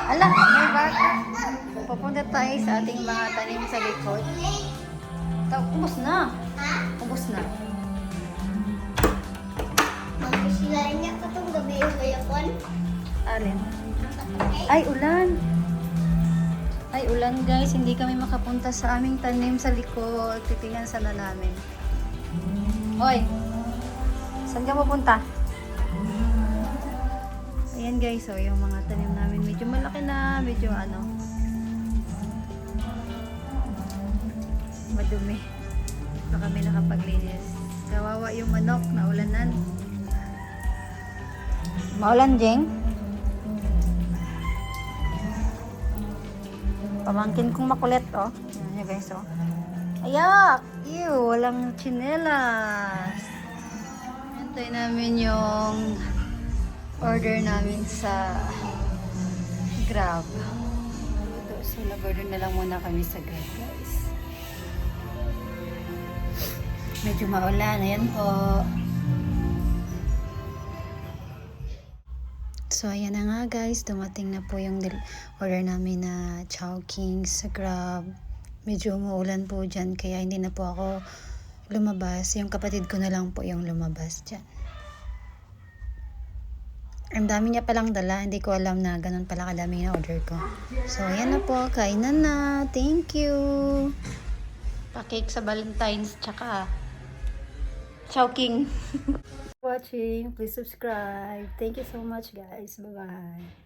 Ala, may baka. Pupunta tayo sa ating mga tanim sa likod. Ubus na. Ubus na. Magkisilayan niya ka itong gabi yung gayapon. Alin? Ay, ulan. Ay, ulan guys. Hindi kami makapunta sa aming tanim sa likod. Titingnan sana namin. Hoy! Saan ka pupunta? Ayan guys, so yung mga tanim namin medyo malaki na, medyo madumi. So kami nakapaglinis. Kawawa yung manok na ulanan. Maulan, Jeng? Pamangkin kong makulit, oh. Ayan nyo guys, oh. Ayak! Ew, walang tsinelas. Antay namin yung order namin sa Grab. Ito, so nag-order na lang muna kami sa Grab, guys. Medyo maulan. Ayan po. So, ayan na nga guys. Dumating na po yung order namin na Chowking sa Grab. Medyo umuulan po dyan, kaya hindi na po ako lumabas. Yung kapatid ko na lang po yung lumabas dyan. Ang dami niya palang dala. Hindi ko alam na ganun pala kadami na order ko. So, ayan na po. Kainan na. Thank you. Pa-cake sa Valentine's. Tsaka Chowking. Watching. Please subscribe. Thank you so much guys. Bye-bye.